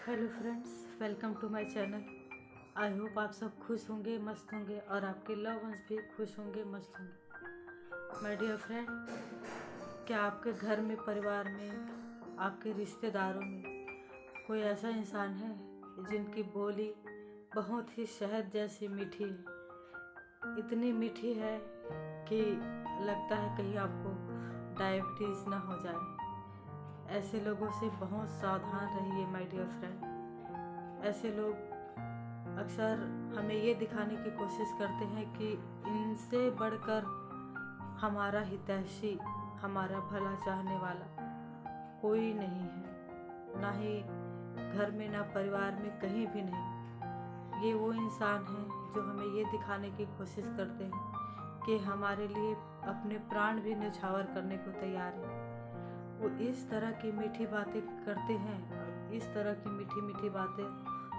Hello friends, welcome to my channel. I hope आप सब खुश होंगे, मस्त होंगे और आपके लव वंस भी खुश होंगे, मस्त होंगे। माय डियर फ्रेंड, क्या आपके घर में, परिवार में, आपके रिश्तेदारों में कोई ऐसा इंसान है जिनकी बोली बहुत ही शहद जैसी मीठी है, इतनी मीठी है कि लगता है कहीं आपको डायबिटीज़ ना हो जाए। ऐसे लोगों से बहुत सावधान रहिए माय डियर फ्रेंड। ऐसे लोग अक्सर हमें ये दिखाने की कोशिश करते हैं कि इनसे बढ़कर हमारा हितैषी, हमारा भला चाहने वाला कोई नहीं है, ना ही घर में, ना परिवार में, कहीं भी नहीं। ये वो इंसान हैं जो हमें ये दिखाने की कोशिश करते हैं कि हमारे लिए अपने प्राण भी न्यौछावर करने को तैयार है। वो इस तरह की मीठी बातें करते हैं, इस तरह की मीठी मीठी बातें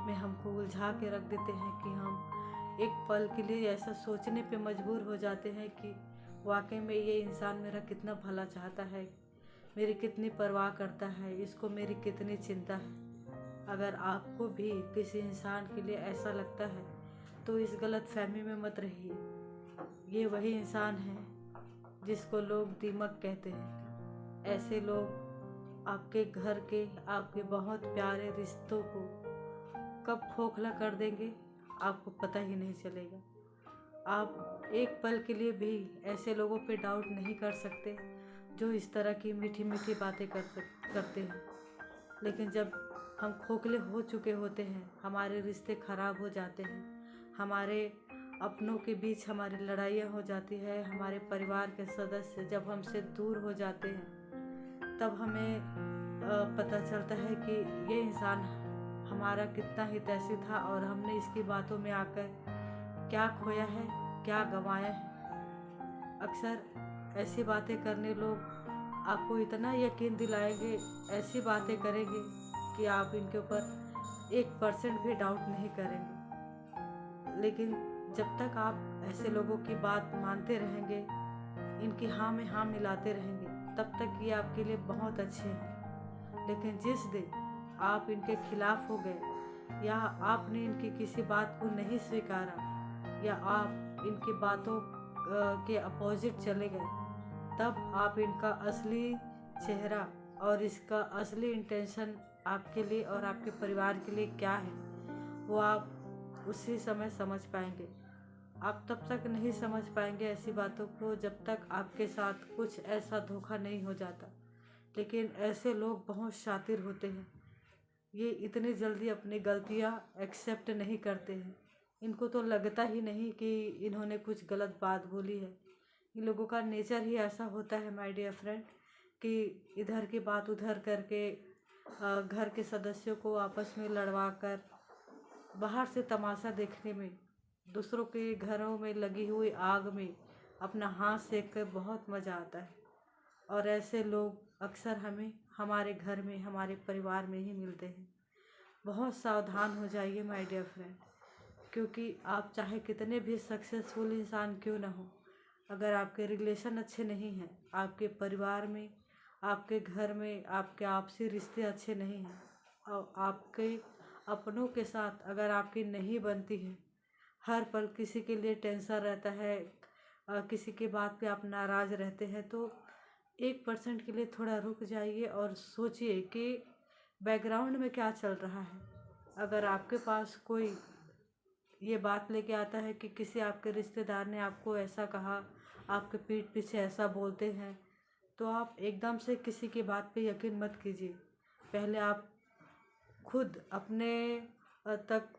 में हमको उलझा के रख देते हैं कि हम एक पल के लिए ऐसा सोचने पे मजबूर हो जाते हैं कि वाकई में ये इंसान मेरा कितना भला चाहता है, मेरी कितनी परवाह करता है, इसको मेरी कितनी चिंता है। अगर आपको भी किसी इंसान के लिए ऐसा लगता है तो इस गलत फहमी में मत रहिए। ये वही इंसान है जिसको लोग दीमक कहते हैं। ऐसे लोग आपके घर के, आपके बहुत प्यारे रिश्तों को कब खोखला कर देंगे आपको पता ही नहीं चलेगा। आप एक पल के लिए भी ऐसे लोगों पे डाउट नहीं कर सकते जो इस तरह की मीठी मीठी बातें करते हैं। लेकिन जब हम खोखले हो चुके होते हैं, हमारे रिश्ते खराब हो जाते हैं, हमारे अपनों के बीच हमारी लड़ाइयाँ हो जाती है, हमारे परिवार के सदस्य जब हमसे दूर हो जाते हैं, तब हमें पता चलता है कि ये इंसान हमारा कितना हितैषी था और हमने इसकी बातों में आकर क्या खोया है, क्या गंवाया है। अक्सर ऐसी बातें करने लोग आपको इतना यकीन दिलाएंगे, ऐसी बातें करेंगे कि आप इनके ऊपर 1% भी डाउट नहीं करेंगे। लेकिन जब तक आप ऐसे लोगों की बात मानते रहेंगे, इनकी हाँ में हाँ मिलाते रहेंगे, तब तक ये आपके लिए बहुत अच्छे हैं। लेकिन जिस दिन आप इनके खिलाफ हो गए या आपने इनकी किसी बात को नहीं स्वीकारा या आप इनकी बातों के अपोजिट चले गए, तब आप इनका असली चेहरा और इसका असली इंटेंशन आपके लिए और आपके परिवार के लिए क्या है, वो आप उसी समय समझ पाएंगे। आप तब तक नहीं समझ पाएंगे ऐसी बातों को जब तक आपके साथ कुछ ऐसा धोखा नहीं हो जाता। लेकिन ऐसे लोग बहुत शातिर होते हैं, ये इतनी जल्दी अपनी गलतियां एक्सेप्ट नहीं करते हैं। इनको तो लगता ही नहीं कि इन्होंने कुछ गलत बात बोली है। इन लोगों का नेचर ही ऐसा होता है माय डियर फ्रेंड कि इधर की बात उधर करके घर के सदस्यों को आपस में लड़वा कर, बाहर से तमाशा देखने में, दूसरों के घरों में लगी हुई आग में अपना हाथ सेक कर बहुत मज़ा आता है। और ऐसे लोग अक्सर हमें हमारे घर में, हमारे परिवार में ही मिलते हैं। बहुत सावधान हो जाइए माय डियर फ्रेंड, क्योंकि आप चाहे कितने भी सक्सेसफुल इंसान क्यों ना हो, अगर आपके रिलेशन अच्छे नहीं हैं, आपके परिवार में, आपके घर में आपके आपसी रिश्ते अच्छे नहीं हैं और आपके अपनों के साथ अगर आपकी नहीं बनती है, हर पल किसी के लिए टेंशन रहता है, किसी की बात पे आप नाराज़ रहते हैं, तो 1% के लिए थोड़ा रुक जाइए और सोचिए कि बैकग्राउंड में क्या चल रहा है। अगर आपके पास कोई ये बात लेके आता है कि किसी आपके रिश्तेदार ने आपको ऐसा कहा, आपके पीठ पीछे ऐसा बोलते हैं, तो आप एकदम से किसी की बात पे यकीन मत कीजिए। पहले आप खुद अपने तक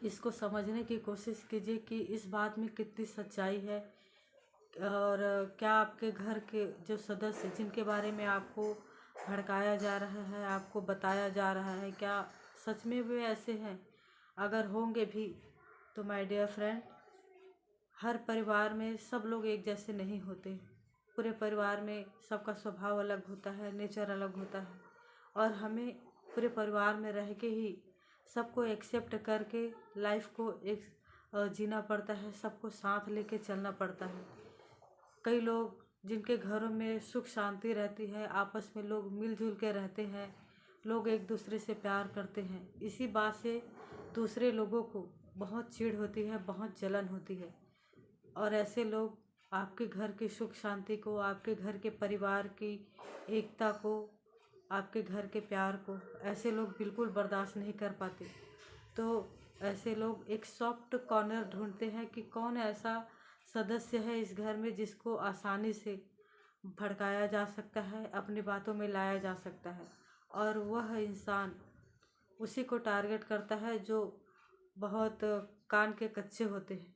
इसको समझने की कोशिश कीजिए कि इस बात में कितनी सच्चाई है और क्या आपके घर के जो सदस्य जिनके बारे में आपको भड़काया जा रहा है, आपको बताया जा रहा है, क्या सच में वे ऐसे हैं। अगर होंगे भी तो माय डियर फ्रेंड, हर परिवार में सब लोग एक जैसे नहीं होते। पूरे परिवार में सबका स्वभाव अलग होता है, नेचर अलग होता है और हमें पूरे परिवार में रह के ही सबको एक्सेप्ट करके लाइफ को एक जीना पड़ता है, सबको साथ लेके चलना पड़ता है। कई लोग जिनके घरों में सुख शांति रहती है, आपस में लोग मिलजुल के रहते हैं, लोग एक दूसरे से प्यार करते हैं। इसी बात से दूसरे लोगों को बहुत चिढ़ होती है, बहुत जलन होती है। और ऐसे लोग आपके घर की सुख शांति को, आपके घर के परिवार की एकता को, आपके घर के प्यार को ऐसे लोग बिल्कुल बर्दाश्त नहीं कर पाते। तो ऐसे लोग एक सॉफ्ट कॉर्नर ढूंढते हैं कि कौन ऐसा सदस्य है इस घर में जिसको आसानी से भड़काया जा सकता है, अपनी बातों में लाया जा सकता है। और वह इंसान उसी को टारगेट करता है जो बहुत कान के कच्चे होते हैं।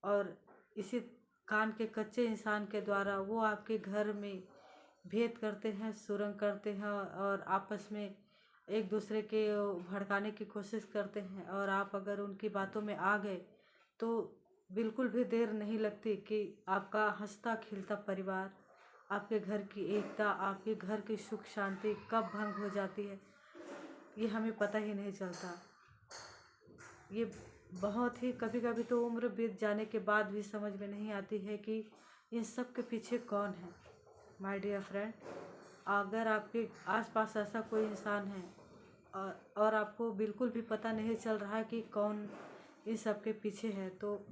और इसी कान के कच्चे इंसान के द्वारा वो आपके घर में भेद करते हैं, सुरंग करते हैं और आपस में एक दूसरे के भड़काने की कोशिश करते हैं। और आप अगर उनकी बातों में आ गए तो बिल्कुल भी देर नहीं लगती कि आपका हंसता खिलता परिवार, आपके घर की एकता, आपके घर की सुख शांति कब भंग हो जाती है ये हमें पता ही नहीं चलता। ये बहुत ही कभी कभी तो उम्र बीत जाने के बाद भी समझ में नहीं आती है कि इन सब के पीछे कौन है। माय डियर फ्रेंड, अगर आपके आसपास ऐसा कोई इंसान है और आपको बिल्कुल भी पता नहीं चल रहा है कि कौन इन सब के पीछे है, तो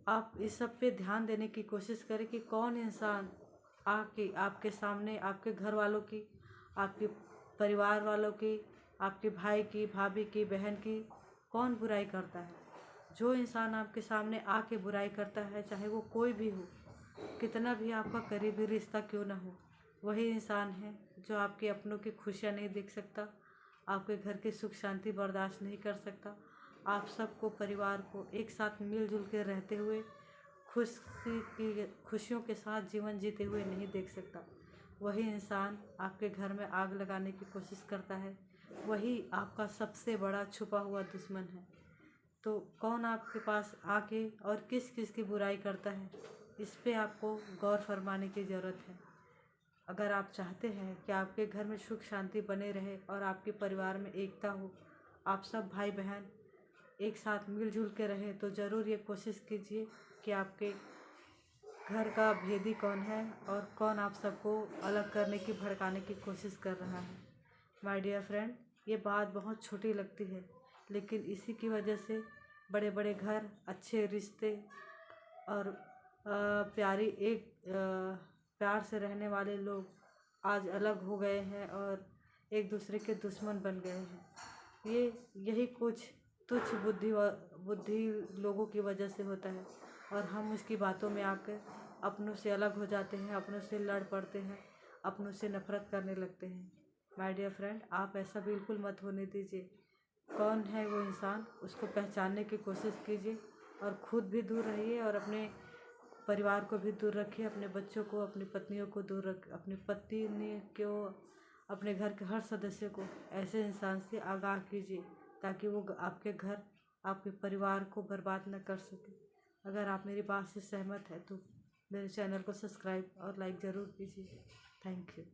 आप इस सब पे ध्यान देने की कोशिश करें कि कौन इंसान आके आपके सामने, आपके घर वालों की, आपके परिवार वालों की, आपके भाई की, भाभी की, बहन की कौन बुराई करता है। जो इंसान आपके सामने आके बुराई करता है, चाहे वो कोई भी हो, कितना भी आपका करीबी रिश्ता क्यों ना हो, वही इंसान है जो आपके अपनों की खुशियाँ नहीं देख सकता, आपके घर की सुख शांति बर्दाश्त नहीं कर सकता, आप सबको, परिवार को एक साथ मिलजुल के रहते हुए खुशियों के साथ जीवन जीते हुए नहीं देख सकता। वही इंसान आपके घर में आग लगाने की कोशिश करता है, वही आपका सबसे बड़ा छुपा हुआ दुश्मन है। तो कौन आपके पास आके और किस किस की बुराई करता है, इस पे आपको गौर फरमाने की ज़रूरत है। अगर आप चाहते हैं कि आपके घर में सुख शांति बने रहे और आपके परिवार में एकता हो, आप सब भाई बहन एक साथ मिलजुल के रहे, तो ज़रूर ये कोशिश कीजिए कि आपके घर का भेदी कौन है और कौन आप सबको अलग करने की, भड़काने की कोशिश कर रहा है। माय डियर फ्रेंड, ये बात बहुत छोटी लगती है, लेकिन इसी की वजह से बड़े बड़े घर, अच्छे रिश्ते और प्यार से रहने वाले लोग आज अलग हो गए हैं और एक दूसरे के दुश्मन बन गए हैं। यही कुछ तुच्छ बुद्धि लोगों की वजह से होता है और हम उसकी बातों में आकर अपनों से अलग हो जाते हैं, अपनों से लड़ पड़ते हैं, अपनों से नफरत करने लगते हैं। माय डियर फ्रेंड, आप ऐसा बिल्कुल मत होने दीजिए। कौन है वो इंसान, उसको पहचानने की कोशिश कीजिए और खुद भी दूर रहिए और अपने परिवार को भी दूर रखिए, अपने बच्चों को, अपनी पत्नियों को दूर रख, अपनी पत्नी को, अपने घर के हर सदस्य को ऐसे इंसान से आगाह कीजिए ताकि वो आपके घर, आपके परिवार को बर्बाद न कर सके। अगर आप मेरी बात से सहमत हैं तो मेरे चैनल को सब्सक्राइब और लाइक ज़रूर कीजिए। Thank you.